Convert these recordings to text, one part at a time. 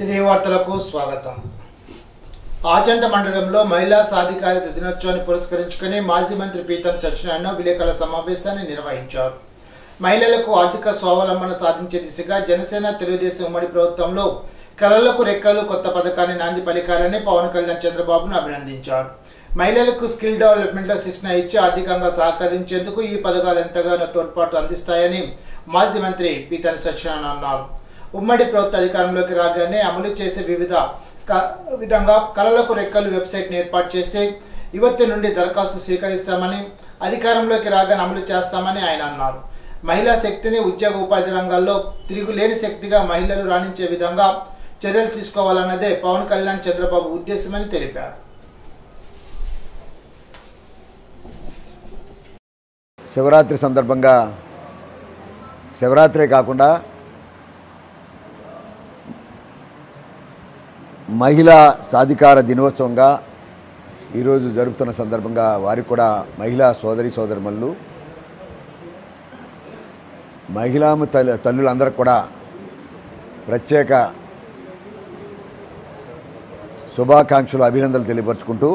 తిరిగి వార్తలకు స్వాగతం. ఆచంట మండలంలో మహిళా సాధికారత దినోత్సవాన్ని పురస్కరించుకుని మాజీ మంత్రి పీతన్ సత్యనారాయణ విలేకరుల సమావేశాన్ని నిర్వహించారు. మహిళలకు ఆర్థిక స్వావలంబన సాధించే దిశగా జనసేన తెలుగుదేశం ఉమ్మడి ప్రభుత్వంలో కళలకు రెక్కలు కొత్త పథకాన్ని నాంది పలికారని పవన్ కళ్యాణ్ చంద్రబాబును అభినందించారు. మహిళలకు స్కిల్ డెవలప్మెంట్ లో శిక్షణ ఇచ్చి ఆర్థికంగా సహకరించేందుకు ఈ పథకాలు ఎంతగానో తోడ్పాటు అందిస్తాయని మాజీ మంత్రి పీతన్ సత్యనారాయణ అన్నారు. ఉమ్మడి ప్రభుత్వ అధికారంలోకి రాగానే అమలు చేసే విధంగా కళలకు రెక్కలు వెబ్సైట్ని ఏర్పాటు చేసి యువతి నుండి దరఖాస్తు స్వీకరిస్తామని, అధికారంలోకి రాగానే అమలు చేస్తామని ఆయన అన్నారు. మహిళా శక్తిని ఉద్యోగ ఉపాధి రంగాల్లో తిరుగులేని శక్తిగా మహిళలు రాణించే విధంగా చర్యలు తీసుకోవాలన్నదే పవన్ కళ్యాణ్ చంద్రబాబు ఉద్దేశమని తెలిపారు. శివరాత్రి సందర్భంగా శివరాత్రే కాకుండా మహిళా సాధికార దినోత్సవంగా ఈరోజు జరుగుతున్న సందర్భంగా వారికి కూడా మహిళా సోదరిమణులు తల్లులందరికీ కూడా ప్రత్యేక శుభాకాంక్షలు అభినందనలు తెలియపరుచుకుంటూ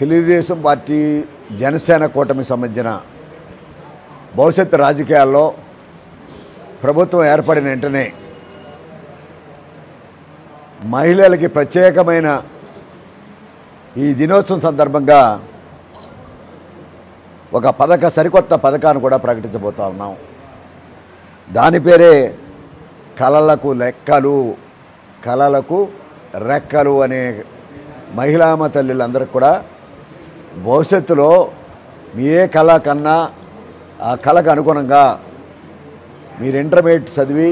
తెలుగుదేశం పార్టీ జనసేన కూటమికి సంబంధించిన భవిష్యత్తు రాజకీయాల్లో ప్రభుత్వం ఏర్పడిన వెంటనే మహిళలకి ప్రత్యేకమైన ఈ దినోత్సవం సందర్భంగా ఒక సరికొత్త పథకాన్ని కూడా ప్రకటించబోతా ఉన్నాం. దాని పేరే కళలకు రెక్కలు అనే మహిళామ తల్లులందరికీ కూడా భవిష్యత్తులో మీ ఏ కళ కన్నా ఆ కళకు అనుగుణంగా మీరు ఇంటర్మీడియట్ చదివి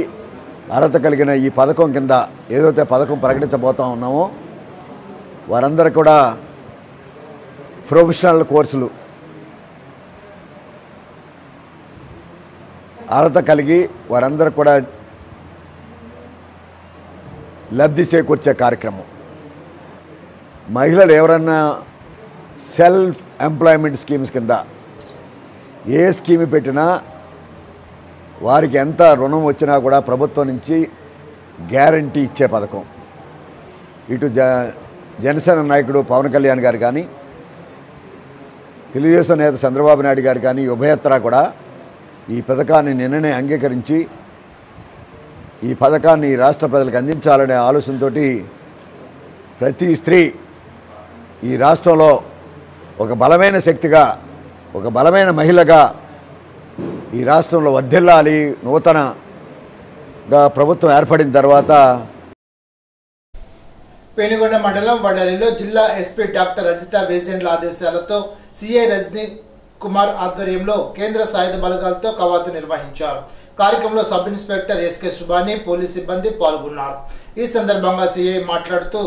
అర్హత కలిగిన ఈ పథకం కింద ఏదైతే పథకం ప్రకటించబోతా ఉన్నామో వారందరూ కూడా ప్రొఫెషనల్ కోర్సులు అర్హత కలిగి వారందరూ కూడా లబ్ధి చేకూర్చే కార్యక్రమం. మహిళలు ఎవరన్నా సెల్ఫ్ ఎంప్లాయ్మెంట్ స్కీమ్స్ కింద ఏ స్కీమ్ పెట్టినా వారికి ఎంత రుణం వచ్చినా కూడా ప్రభుత్వం నుంచి గ్యారంటీ ఇచ్చే పథకం. ఇటు జనసేన నాయకుడు పవన్ కళ్యాణ్ గారు కానీ, తెలుగుదేశం నేత చంద్రబాబు నాయుడు గారు కానీ ఉభయత్రా కూడా ఈ పథకాన్ని నిన్ననే అంగీకరించి ఈ పథకాన్ని రాష్ట్ర ప్రజలకు అందించాలనే ఆలోచనతో ప్రతి స్త్రీ ఈ రాష్ట్రంలో ఒక బలమైన శక్తిగా, ఒక బలమైన మహిళగా ఈ రాష్ట్రంలో వర్ధిల్లాలి. నూతనగా ప్రభుత్వం ఏర్పడిన తర్వాత పెనుగొండ మండలం వడలిలో జిల్లా ఎస్పీ డాక్టర్ రజిత వేజెండ్ల ఆదేశాలతో సిఐ రజనీ కుమార్ ఆధ్వర్యంలో కేంద్ర సాయుధ బలగాలతో కవాతు నిర్వహించారు. కార్యక్రమంలో sub inspector SK Subani, police సిబ్బంది పాల్గొన్నారు. ఈ సందర్భంగా సిఐ మాట్లాడుతూ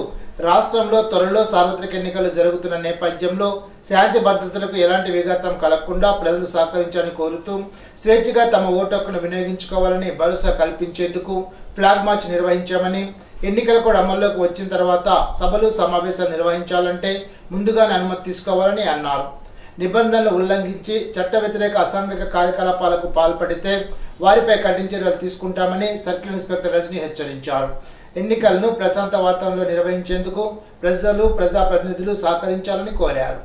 రాష్ట్రంలో త్వరలో సార్వత్రిక ఎన్నికలు జరుగుతున్న నేపథ్యంలో శాంతి భద్రతలకు ఎలాంటి విఘాతం కలగకుండా ప్రజలు సహకరించాలని కోరుతూ స్వేచ్ఛగా తమ ఓటు హక్కును వినియోగించుకోవాలని భరోసా కల్పించేందుకు ఫ్లాగ్ మార్చ్ నిర్వహించామని, ఎన్నికల కూడా అమల్లోకి వచ్చిన తర్వాత సభలు సమావేశాలు నిర్వహించాలంటే ముందుగానే అనుమతి తీసుకోవాలని అన్నారు. నిబంధనలు ఉల్లంఘించి చట్ట వ్యతిరేక అసాంఘిక కార్యకలాపాలకు పాల్పడితే వారిపై కఠిన చర్యలు తీసుకుంటామని సర్కిల్ ఇన్స్పెక్టర్ రజనీ హెచ్చరించారు. ఎన్నికలను ప్రశాంత వాతావరణంలో నిర్వహించేందుకు ప్రజలు, ప్రజాప్రతినిధులు సహకరించాలని కోరారు.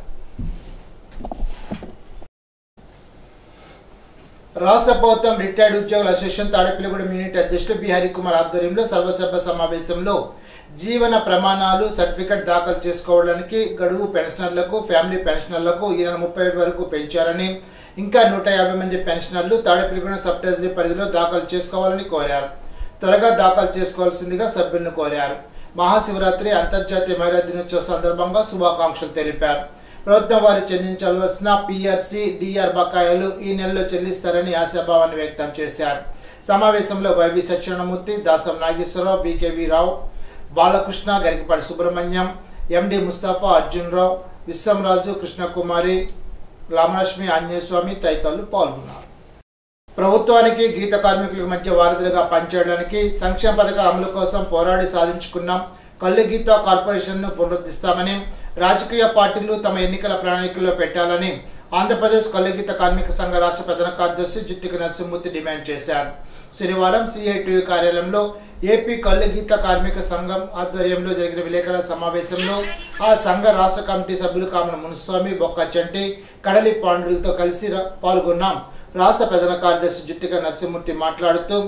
రాష్ట్ర ప్రభుత్వం రిటైర్డ్ ఉద్యోగుల అసోసియేషన్ తాడేపల్లిగూడెం యూనిట్ అధ్యక్షులు బిహారీ కుమార్ ఆధ్వర్యంలో సర్వసభ్య సమావేశంలో జీవన ప్రమాణాలు సర్టిఫికెట్ దాఖలు చేసుకోవడానికి గడువు పెన్షనర్లకు, ఫ్యామిలీ పెన్షనర్లకు ఈ నెల 30 వరకు పెంచారని, ఇంకా 150 మంది పెన్షనర్లు తాడేపల్లిగూడెం సబ్ ట్రెజరీ పరిధిలో దాఖలు చేసుకోవాలని కోరారు. త్వరగా దాఖలు చేసుకోవాల్సిందిగా సభ్యులను కోరారు. మహాశివరాత్రి అంతర్జాతీయ మహిళా దినోత్సవ సందర్భంగా శుభాకాంక్షలు తెలిపారు. ప్రభుత్వం వారు చెల్లించవలసిన పిఆర్సి, డిఆర్ బకాయిలు ఈ నెలలో చెల్లిస్తారని ఆశాభావాన్ని వ్యక్తం చేశారు. సమావేశంలో వైవి సత్యనారాయణమూర్తి, దాసం నాగేశ్వరరావు, బికేవి రావు, బాలకృష్ణ, గరికపాటి సుబ్రహ్మణ్యం, ఎండి ముస్తఫా, అర్జున్ రావు, విశ్వంరాజు, కృష్ణకుమారి, రామలక్ష్మి, ఆంజనేయస్వామి తదితరులు పాల్గొన్నారు. ప్రభుత్వానికి గీత కార్మికులకు మధ్య వారధులుగా పనిచేయడానికి సంక్షేమ పథకాల అమలు కోసం పోరాడి సాధించుకున్నాం. కళ్ళు గీత కార్పొరేషన్ను పునరుద్ధరిస్తామని, రాజకీయ పార్టీలు తమ ఎన్నికల ప్రణాళికల్లో పెట్టాలని ఆంధ్రప్రదేశ్ కళ్ళు గీత కార్మిక సంఘ రాష్ట్ర ప్రధాన కార్యదర్శి జుత్తిక నరసింహమూర్తి డిమాండ్ చేశారు. శనివారం సిఐటియు కార్యాలయంలో ఏపీ కళ్ళు గీత కార్మిక సంఘం ఆధ్వర్యంలో జరిగిన విలేకరుల సమావేశంలో ఆ సంఘ రాష్ట్ర కమిటీ సభ్యులు కామన మునుస్వామి, బొక్క చంటి, కడలి పాండులతో కలిసి పాల్గొన్నాం. రాష్ట్ర ప్రధాన కార్యదర్శి జుత్తిక నరసింహమూర్తి మాట్లాడుతూ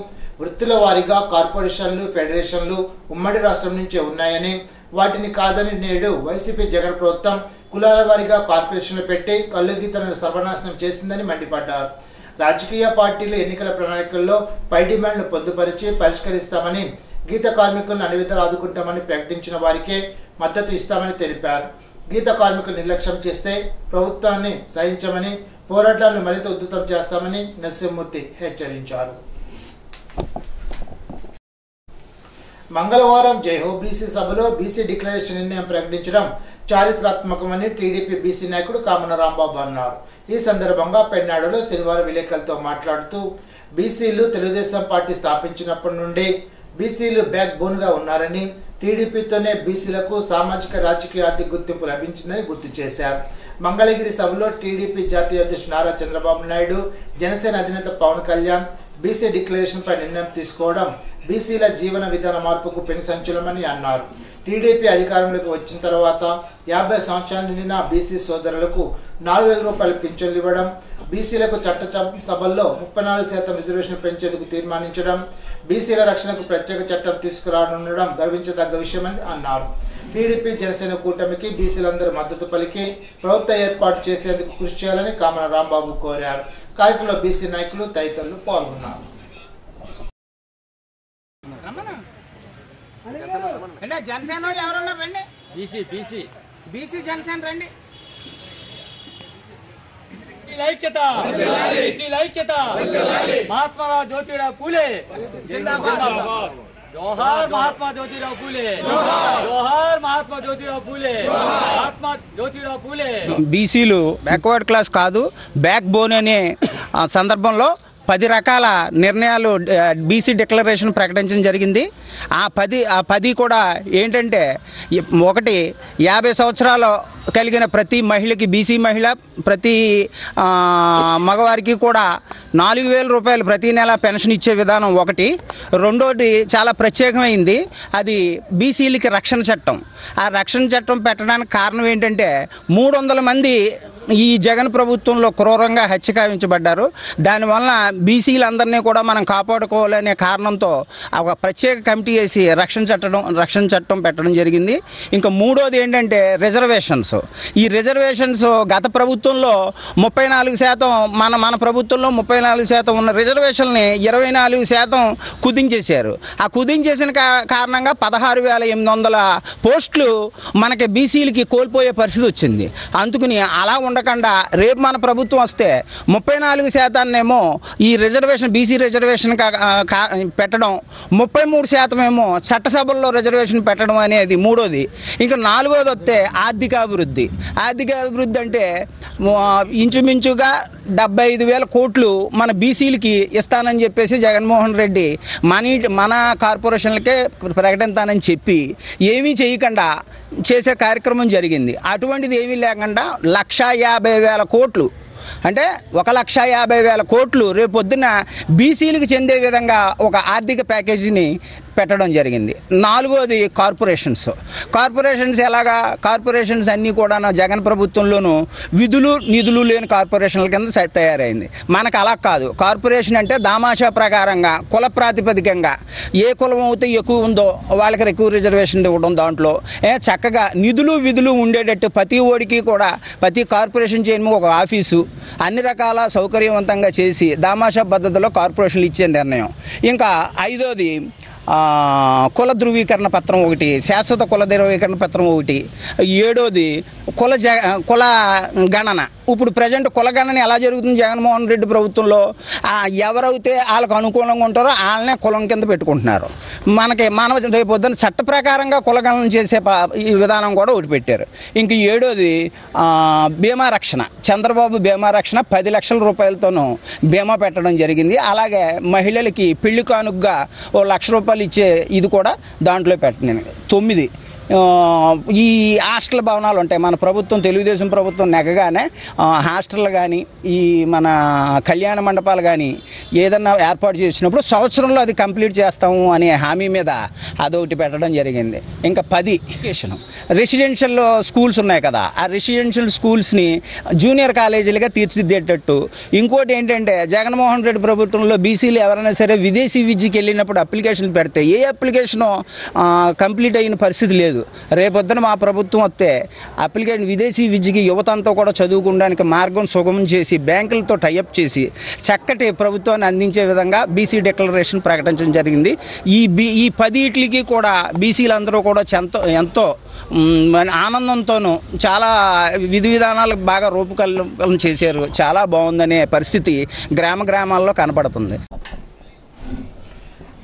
వృత్తుల వారీగా కార్పొరేషన్లు, ఫెడరేషన్లు ఉమ్మడి రాష్ట్రం నుంచే ఉన్నాయని, వాటిని కాదని నేడు వైసీపీ జగన్ ప్రభుత్వం కులాల వారీగా కార్పొరేషన్లు పెట్టి కళ్ళు గీతలను సర్వనాశనం చేసిందని మండిపడ్డారు. రాజకీయ పార్టీలు ఎన్నికల ప్రణాళికల్లో పై డిమాండ్ను పొందుపరిచి పరిష్కరిస్తామని, గీత కార్మికులను అన్ని విధాలు ఆదుకుంటామని ప్రకటించిన వారికే మద్దతు ఇస్తామని తెలిపారు. గీత కార్మికులు నిర్లక్ష్యం చేస్తే ప్రభుత్వాన్ని సహించమని, పోరాటాలను మరింత ఉధృతం చేస్తామని నరసింహమూర్తి హెచ్చరించారు. మంగళవారం జైహో బీసీ సభలో బీసీ డిక్లరేషన్ నిర్ణయం ప్రకటించడం చారిత్రాత్మకమని టీడీపీ బీసీ నాయకుడు కామన రాంబాబు అన్నారు. ఈ సందర్భంగా పెన్నాడులో శనివారం విలేకరులతో మాట్లాడుతూ బీసీలు తెలుగుదేశం పార్టీ స్థాపించినప్పటి నుండి బీసీలు బ్యాక్ బోన్ గా ఉన్నారని, టీడీపీతోనే బీసీలకు సామాజిక, రాజకీయ, ఆర్థిక గుర్తింపు లభించిందని గుర్తు చేశారు. మంగళగిరి సభలో టీడీపీ జాతీయ అధ్యక్షుడు నారా చంద్రబాబు నాయుడు, జనసేన అధినేత పవన్ కళ్యాణ్ బీసీ డిక్లరేషన్ పై నిర్ణయం తీసుకోవడం బీసీల జీవన విధాన మార్పుకు పెను సంచలనమని అన్నారు. టీడీపీ అధికారంలోకి వచ్చిన తర్వాత 50 సంవత్సరాలు నిండిన బీసీ సోదరులకు 4,000 రూపాయల పింఛన్లు ఇవ్వడం, బీసీలకు చట్ట సభల్లో 34% రిజర్వేషన్ పెంచేందుకు తీర్మానించడం, బీసీల రక్షణకు ప్రత్యేక చట్టం తీసుకురానుండడం గర్వించదగ్గ విషయమని అన్నారు. టీడీపీ జనసేన కూటమికి బీసీలందరూ మద్దతు పలికి ప్రభుత్వ ఏర్పాటు చేసేందుకు కృషి చేయాలని కామన రాంబాబు కోరారు. కార్యక్రమంలో బీసీ నాయకులు తదితరులు పాల్గొన్నారు. జనసేన వాళ్ళు ఎవరన్నా రండి, బీసీ జనసేన రండి. महात्मा ज्योतिराव फूले जोहार, महात्मा ज्योतिराव फूले जोहार, महात्मा ज्योतिराव फूले, महात्मा ज्योतिराव फूले. బీసీలు బ్యాక్వర్డ్ క్లాస్ కాదు, బ్యాక్ బోన్ అనే సందర్భంలో 10 రకాల నిర్ణయాలు బీసీ డిక్లరేషన్ ప్రకటించడం జరిగింది. ఆ 10 కూడా ఏంటంటే, ఒకటి 50 సంవత్సరాలు కలిగిన ప్రతి మహిళకి, బీసీ మహిళ ప్రతి మగవారికి కూడా 4,000 రూపాయలు ప్రతి నెల పెన్షన్ ఇచ్చే విధానం ఒకటి. రెండోది చాలా ప్రత్యేకమైంది, అది బీసీలకి రక్షణ చట్టం. ఆ రక్షణ చట్టం పెట్టడానికి కారణం ఏంటంటే 300 మంది ఈ జగన్ ప్రభుత్వంలో క్రూరంగా హత్యకావించబడ్డారు. దానివల్ల బీసీలందరినీ కూడా మనం కాపాడుకోవాలనే కారణంతో ఒక ప్రత్యేక కమిటీ వేసి రక్షణ చట్టం పెట్టడం జరిగింది. ఇంకా మూడోది ఏంటంటే రిజర్వేషన్స్. ఈ రిజర్వేషన్స్ గత ప్రభుత్వంలో 34%, మన ప్రభుత్వంలో 34% ఉన్న రిజర్వేషన్ని 24% కుదించేశారు. ఆ కుదించేసిన కారణంగా 16,800 పోస్టులు మనకి బీసీలకి కోల్పోయే పరిస్థితి వచ్చింది. అందుకని అలా ఉండకుండా రేపు మన ప్రభుత్వం వస్తే 34% ఈ రిజర్వేషన్, బీసీ రిజర్వేషన్ పెట్టడం, 33% ఏమో చట్టసభల్లో రిజర్వేషన్ పెట్టడం అనేది మూడోది. ఇంకా నాలుగోది వస్తే ఆర్థిక అభివృద్ధి అంటే ఇంచుమించుగా 75,000 కోట్లు మన బీసీలకి ఇస్తానని చెప్పేసి జగన్మోహన్ రెడ్డి మన కార్పొరేషన్లకే ప్రకటిస్తానని చెప్పి ఏమీ చేయకుండా చేసే కార్యక్రమం జరిగింది. అటువంటిది ఏమీ లేకుండా 1,50,000 కోట్లు, అంటే 1,50,000 కోట్లు రేపు పొద్దున్న బీసీలకు చెందే విధంగా ఒక ఆర్థిక ప్యాకేజీని పెట్టడం జరిగింది. నాలుగోది కార్పొరేషన్స్ ఎలాగా, కార్పొరేషన్స్ అన్నీ కూడా జగన్ ప్రభుత్వంలోనూ విధులు నిధులు లేని కార్పొరేషన్ల కింద తయారైంది. మనకు అలా కాదు. కార్పొరేషన్ అంటే దామాషా ప్రకారంగా కుల ప్రాతిపదికంగా ఏ కులం అయితే ఎక్కువ ఉందో వాళ్ళకి ఎక్కువ రిజర్వేషన్ ఇవ్వడం, దాంట్లో చక్కగా నిధులు విధులు ఉండేటట్టు ప్రతి ఓడికి కూడా ప్రతి కార్పొరేషన్ చైర్మన్ ఒక ఆఫీసు, అన్ని రకాల సౌకర్యవంతంగా చేసి దామాషా పద్ధతిలో కార్పొరేషన్లు ఇచ్చే నిర్ణయం. ఇంకా ఐదోది కుల ధృవీకరణ పత్రం ఒకటి, శాశ్వత కుల ధృవీకరణ పత్రం ఒకటి. ఏడోది కుల గణన. ఇప్పుడు ప్రజెంట్ కుల గణన ఎలా జరుగుతుంది జగన్మోహన్ రెడ్డి ప్రభుత్వంలో, ఎవరైతే వాళ్ళకు అనుకూలంగా ఉంటారో వాళ్ళనే కులం కింద పెట్టుకుంటున్నారు. మన రేపు పొద్దున్న చట్ట ప్రకారంగా కుల గణన చేసే ఈ విధానం కూడా ఒకటి పెట్టారు. ఇంక ఏడోది బీమా రక్షణ. చంద్రబాబు బీమా రక్షణ 10 లక్షల రూపాయలతోనూ బీమా పెట్టడం జరిగింది. అలాగే మహిళలకి పెళ్లి కానుకగా 1,00,000 రూపాయలు ఇచ్చే ఇది కూడా దాంట్లో పెట్టినాను. 9 ఈ హాస్టల్ భవనాలు ఉంటాయి. మన ప్రభుత్వం తెలుగుదేశం ప్రభుత్వం నెగ్గగానే హాస్టల్ కానీ ఈ మన కళ్యాణ మండపాలు కానీ ఏదన్నా ఏర్పాటు చేసినప్పుడు సంవత్సరంలో అది కంప్లీట్ చేస్తాము అనే హామీ మీద అదొకటి పెట్టడం జరిగింది. ఇంకా 10 రెసిడెన్షియల్ స్కూల్స్ ఉన్నాయి కదా, ఆ రెసిడెన్షియల్ స్కూల్స్ని జూనియర్ కాలేజీలుగా తీర్చిదిద్దేటట్టు. ఇంకోటి ఏంటంటే జగన్మోహన్ రెడ్డి ప్రభుత్వంలో బీసీలు ఎవరైనా సరే విదేశీ విద్యకి వెళ్ళినప్పుడు అప్లికేషన్లు పెడితే ఏ అప్లికేషను కంప్లీట్ అయిన పరిస్థితి లేదు. రేపొద్దున మా ప్రభుత్వం వస్తే అప్లికేషన్ విదేశీ విద్యకి యువత అంతా కూడా చదువుకోవడానికి మార్గం సుగమం చేసి బ్యాంకులతో టైఅప్ చేసి చక్కటి ప్రభుత్వాన్ని అందించే విధంగా బీసీ డిక్లరేషన్ ప్రకటించడం జరిగింది. ఈ 10 కూడా బీసీలందరూ కూడా ఎంతో ఆనందంతోనూ చాలా విధి విధానాలకు బాగా రూపకల్పన చేశారు. చాలా బాగుందనే పరిస్థితి గ్రామాల్లో కనపడుతుంది.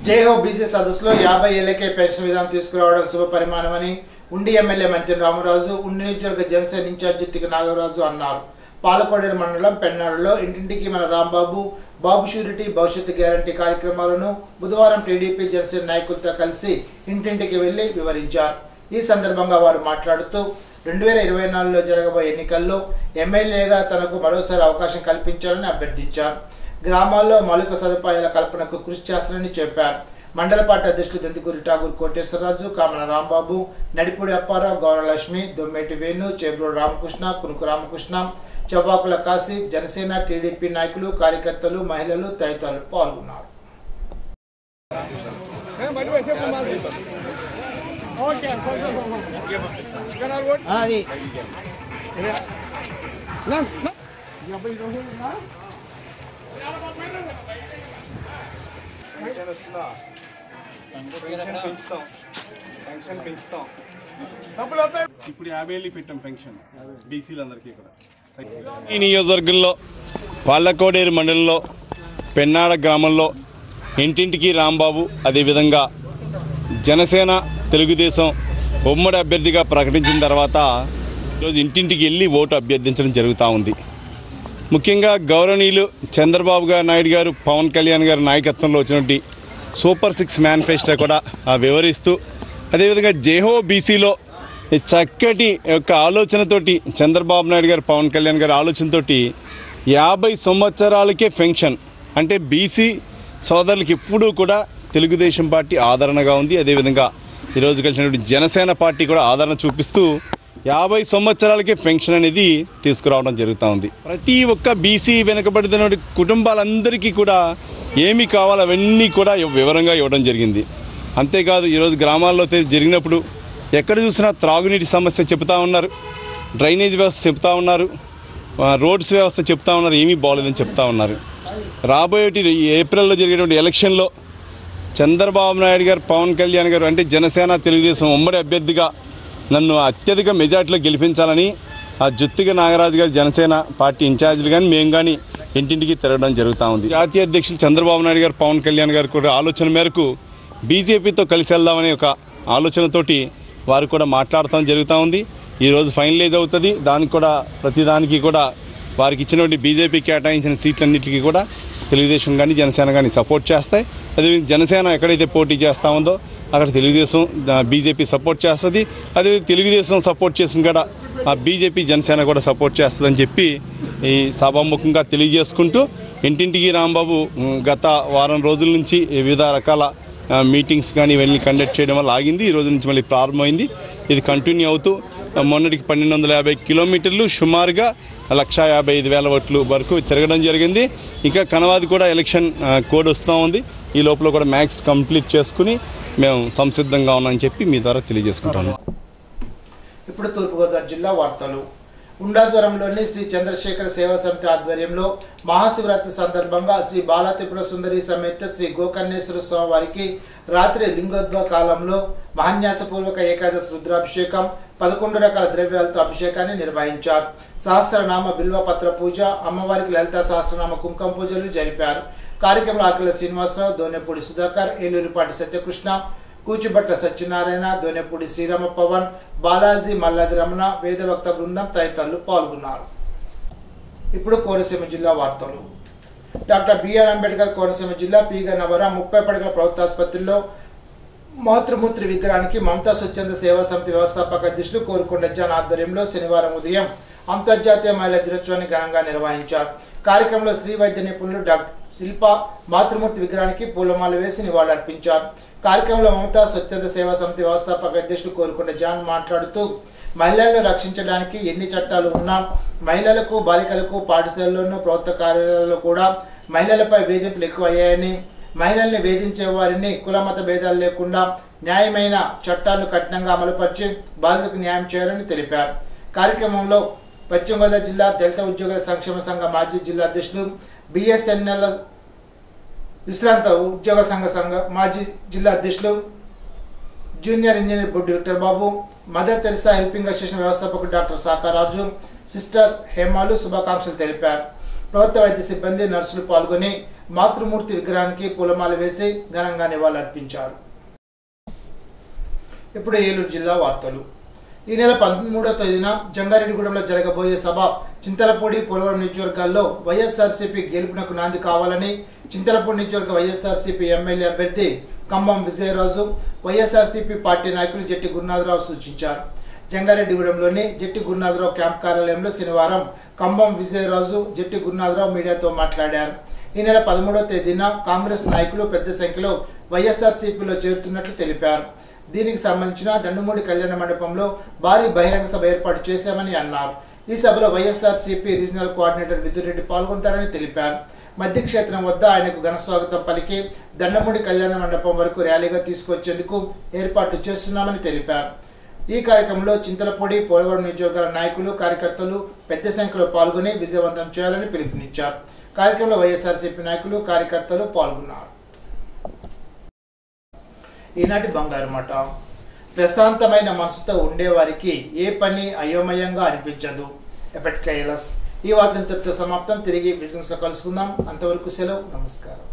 జేహో బీసీ సదస్సులో 50 ఏళ్లకే పెన్షన్ విధానం తీసుకురావడం శుభ పరిమాణమని ఉండి ఎమ్మెల్యే మంత్రి రామరాజు, ఉండి నియోజకవర్గ జనసేన ఇన్ఛార్జి తిక్క నాగరాజు అన్నారు. పాలకోడేరు మండలం పెన్నాడులో ఇంటింటికి మన రాంబాబు, బాబు షూరిటీ, భవిష్యత్తు గ్యారంటీ కార్యక్రమాలను బుధవారం టీడీపీ జనసేన నాయకులతో కలిసి ఇంటింటికి వెళ్లి వివరించారు. ఈ సందర్భంగా వారు మాట్లాడుతూ 2024లో జరగబోయే ఎన్నికల్లో ఎమ్మెల్యేగా తనకు మరోసారి అవకాశం కల్పించాలని అభ్యర్థించారు. గ్రామాల్లో మౌలిక సదుపాయాల కల్పనకు కృషి చేస్తారని చెప్పారు. మండల పార్టీ అధ్యక్షులు దెందుకూరి ఠాగూర్ కోటేశ్వరరాజు, కామన రాంబాబు, నడిపూడి అప్పారావు, గౌరలక్ష్మి, దొమ్మేటి వేణు, చేబ్రోడు రామకృష్ణ, కునుకు రామకృష్ణ, చవ్వాకుల కాశీ, జనసేన టీడీపీ నాయకులు, కార్యకర్తలు, మహిళలు తదితరులు పాల్గొన్నారు. ఇప్పుడు 50 ఏళ్ళు పెట్టాం పెన్షన్ బీసీలందరికీ కూడా. ఈ నియోజకవర్గంలో పాలకోడేరు మండలంలో పెన్నాడ గ్రామంలో ఇంటింటికి రాంబాబు, అదేవిధంగా జనసేన తెలుగుదేశం ఉమ్మడి అభ్యర్థిగా ప్రకటించిన తర్వాత ఈరోజు ఇంటింటికి వెళ్ళి ఓటు అభ్యర్థించడం జరుగుతూ ఉంది. ముఖ్యంగా గౌరవనీయులు చంద్రబాబు నాయుడు గారు, పవన్ కళ్యాణ్ గారి నాయకత్వంలో వచ్చినటువంటి సూపర్ 6 మేనిఫెస్టో కూడా వివరిస్తూ, అదేవిధంగా జేహో బీసీలో చక్కటి యొక్క ఆలోచనతోటి చంద్రబాబు నాయుడు గారు, పవన్ కళ్యాణ్ గారి ఆలోచనతోటి 50 సంవత్సరాలకే పెన్షన్ అంటే బీసీ సోదరులకి ఎప్పుడూ కూడా తెలుగుదేశం పార్టీ ఆదరణగా ఉంది. అదేవిధంగా ఈరోజు కలిసినటువంటి జనసేన పార్టీ కూడా ఆదరణ చూపిస్తూ 50 సంవత్సరాలకే పెన్షన్ అనేది తీసుకురావడం జరుగుతూ ఉంది. ప్రతి ఒక్క బీసీ వెనుకబడిన కుటుంబాలందరికీ కూడా ఏమి కావాలో అవన్నీ కూడా వివరంగా ఇవ్వడం జరిగింది. అంతేకాదు ఈరోజు గ్రామాల్లో జరిగినప్పుడు ఎక్కడ చూసినా త్రాగునీటి సమస్య చెప్తా ఉన్నారు, డ్రైనేజ్ వ్యవస్థ చెప్తా ఉన్నారు, రోడ్స్ వ్యవస్థ చెప్తా ఉన్నారు, ఏమీ బాగోలేదని చెప్తా ఉన్నారు. రాబోయే ఏప్రిల్లో జరిగేటువంటి ఎలక్షన్లో చంద్రబాబు నాయుడు గారు, పవన్ కళ్యాణ్ గారు అంటే జనసేన తెలుగుదేశం ఉమ్మడి అభ్యర్థిగా నన్ను అత్యధిక మెజార్టీలో గెలిపించాలని ఆ జుత్తిగ నాగరాజు గారు జనసేన పార్టీ ఇన్ఛార్జీలు కానీ మేము కానీ ఇంటింటికి తిరగడం జరుగుతూ ఉంది. జాతీయ అధ్యక్షులు చంద్రబాబు నాయుడు గారు, పవన్ కళ్యాణ్ గారు కూడా ఆలోచన మేరకు బీజేపీతో కలిసి వెళ్దామనే ఒక ఆలోచనతోటి వారు కూడా మాట్లాడటం జరుగుతూ ఉంది. ఈరోజు ఫైనలైజ్ అవుతుంది. దానికి కూడా ప్రతిదానికి కూడా వారికి ఇచ్చినటువంటి బీజేపీ కేటాయించిన సీట్లన్నింటికి కూడా తెలుగుదేశం కానీ జనసేన కానీ సపోర్ట్ చేస్తాయి. అదేవిధంగా జనసేన ఎక్కడైతే పోటీ చేస్తూ ఉందో అక్కడ తెలుగుదేశం బీజేపీ సపోర్ట్ చేస్తుంది. అదే తెలుగుదేశం సపోర్ట్ చేసిన కూడా ఆ బీజేపీ జనసేన కూడా సపోర్ట్ చేస్తుందని చెప్పి ఈ సభాముఖంగా తెలియజేసుకుంటూ, ఇంటింటికి రాంబాబు గత వారం రోజుల నుంచి వివిధ రకాల మీటింగ్స్ కానీ ఇవన్నీ కండక్ట్ చేయడం వల్ల ఆగింది. ఈ రోజు నుంచి మళ్ళీ ప్రారంభమైంది. ఇది కంటిన్యూ అవుతూ మొన్నటికి 1250 కిలోమీటర్లు సుమారుగా 1,55,000 ఓట్లు వరకు తిరగడం జరిగింది. ఇంకా కనవాది కూడా ఎలక్షన్ కోడ్ వస్తూ ఉంది. ఈ లోపల కూడా మ్యాక్స్ కంప్లీట్ చేసుకుని మేము సంసిద్ధంగా ఉన్నామని చెప్పి మీ ద్వారా తెలియజేసుకుంటాను. ఇప్పుడు తూర్పుగోదావరి జిల్లా వార్తలు. ఉండాజ్వరంలోని శ్రీ చంద్రశేఖర సేవా సమితి ఆధ్వర్యంలో మహాశివరాత్రి సందర్భంగా శ్రీ బాల త్రిపుర సుందరి సమేత శ్రీ గోకర్ణేశ్వర స్వామి వారికి రాత్రి లింగోద్భవ కాలంలో మహాన్యాసపూర్వక ఏకాదశి రుద్రాభిషేకం, 11 రకాల ద్రవ్యాలతో అభిషేకాన్ని నిర్వహించారు. సహస్రనామ బిల్వ పత్ర పూజ, అమ్మవారికి లలిత సహస్రనామ కుంకుమ పూజలు జరిపారు. కార్యక్రమంలో ఆకుల శ్రీనివాసరావు, దోనెపూడి సుధాకర్, ఏలూరిపాటి సత్యకృష్ణ, కూచిబట్ల సత్యనారాయణ, దోనెపూడి శ్రీరామ పవన్, బాలాజీ, మల్లాది రమణ, వేదభక్త బృందం తదితరులు పాల్గొన్నారు. ఇప్పుడు కోనసీమ జిల్లా వార్తలు. డాక్టర్ బిఆర్ అంబేద్కర్ కోనసీమ జిల్లా పీగన్నవరం 30 పడకల ప్రభుత్వ ఆసుపత్రిలో మాతృమూర్తి విగ్రహానికి మమతా స్వచ్ఛంద సేవా సమితి వ్యవస్థాపక అధ్యక్షులు కోరుకొండ జాన్ ఆధ్వర్యంలో శనివారం ఉదయం అంతర్జాతీయ మహిళా దినోత్సవాన్ని ఘనంగా నిర్వహించారు. కార్యక్రమంలో స్త్రీ వైద్య నిపుణులు డాక్టర్ శిల్ప మాతృమూర్తి విగ్రహానికి పూలమాల వేసి నివాళులర్పించారు. కార్యక్రమంలో మమతా స్వచ్ఛంద సేవా సమితి వ్యవస్థాపక అధ్యక్షులు కోరుకొండ జాన్ మాట్లాడుతూ మహిళలను రక్షించడానికి ఎన్ని చట్టాలు ఉన్నా మహిళలకు బాలికలకు పాఠశాలల్లోనూ ప్రభుత్వ కార్యాలయాల్లో కూడా మహిళలపై వేధింపులు ఎక్కువయ్యాయని, మహిళల్ని వేధించే వారిని కులమత భేదాలు లేకుండా న్యాయమైన చట్టాలను కఠినంగా అమలుపరిచి బాధితులకు న్యాయం చేయాలని తెలిపారు. కార్యక్రమంలో పశ్చిమ గోదావరి జిల్లా దళిత ఉద్యోగుల సంక్షేమ సంఘ మాజీ జిల్లా అధ్యక్షులు బిఎస్ఎన్ఎల్ విశ్రాంత ఉద్యోగ సంఘ మాజీ జిల్లా అధ్యక్షులు జూనియర్ ఇంజనీర్ బొడ్డు విక్టర్ బాబు, మదర్ తెరిసా హెల్పింగ్ అసోసియేషన్ వ్యవస్థాపకుడు డాక్టర్ సాకారాజు, సిస్టర్ హేమాలు శుభాకాంక్షలు తెలిపారు. ప్రభుత్వ వైద్య సిబ్బంది, నర్సులు పాల్గొని మాతృమూర్తి విగ్రహానికి పూలమాల వేసి ఘనంగా నివాళులర్పించారు. ఇప్పుడు ఏలూరు జిల్లా వార్తలు. ఈ నెల 13వ తేదీన జంగారెడ్డిగూడెంలో జరగబోయే సభ చింతలపూడి, పోలవరం నియోజకవర్గాల్లో వైఎస్ఆర్సీపీ గెలుపునకు నాంది కావాలని చింతలపూడి నియోజకవర్గ వైఎస్ఆర్సీపీ ఎమ్మెల్యే అభ్యర్థి కంబం విజయరాజు, వైఎస్ఆర్సీపీ పార్టీ నాయకులు జట్టి గురునాథరావు సూచించారు. జంగారెడ్డిగూడెంలోని జట్టి గురునాథరావు క్యాంప్ కార్యాలయంలో శనివారం కంబం విజయరాజు, జట్టి గురునాథరావు మీడియాతో మాట్లాడారు. ఈ నెల 13వ తేదీన కాంగ్రెస్ నాయకులు పెద్ద సంఖ్యలో వైఎస్ఆర్సీపీలో చేరుతున్నట్లు తెలిపారు. దీనికి సంబంధించిన దండుమూడి కళ్యాణ మండపంలో భారీ బహిరంగ సభ ఏర్పాటు చేశామని అన్నారు. ఈ సభలో వైఎస్ఆర్సీపీ రీజనల్ కోఆర్డినేటర్ మిథున్ రెడ్డి పాల్గొంటారని తెలిపారు. మధ్య క్షేత్రం వద్ద ఆయనకు ఘన స్వాగతం పలికి దండమూడి కళ్యాణ మండపం వరకు ర్యాలీగా తీసుకొచ్చేందుకు ఏర్పాట్లు చేస్తున్నామని తెలిపారు. ఈ కార్యక్రమంలో చింతలపూడి, పోలవరం నియోజకవర్గాల నాయకులు, కార్యకర్తలు పెద్ద సంఖ్యలో పాల్గొని విజయవంతం చేయాలని పిలుపునిచ్చారు. కార్యక్రమంలో వైఎస్ఆర్సీపీ నాయకులు, కార్యకర్తలు పాల్గొన్నారు. ఈనాటి బంగారు మాట. ప్రశాంతమైన మనసుతో ఉండేవారికి ఏ పని అయోమయంగా అనిపించదు. ఎప్పటికైలాస్. ఈ వార్త ఇంతటితో సమాప్తం. తిరిగి బిజినెస్ లో కలుసుకుందాం. అంతవరకు సెలవు. నమస్కారం.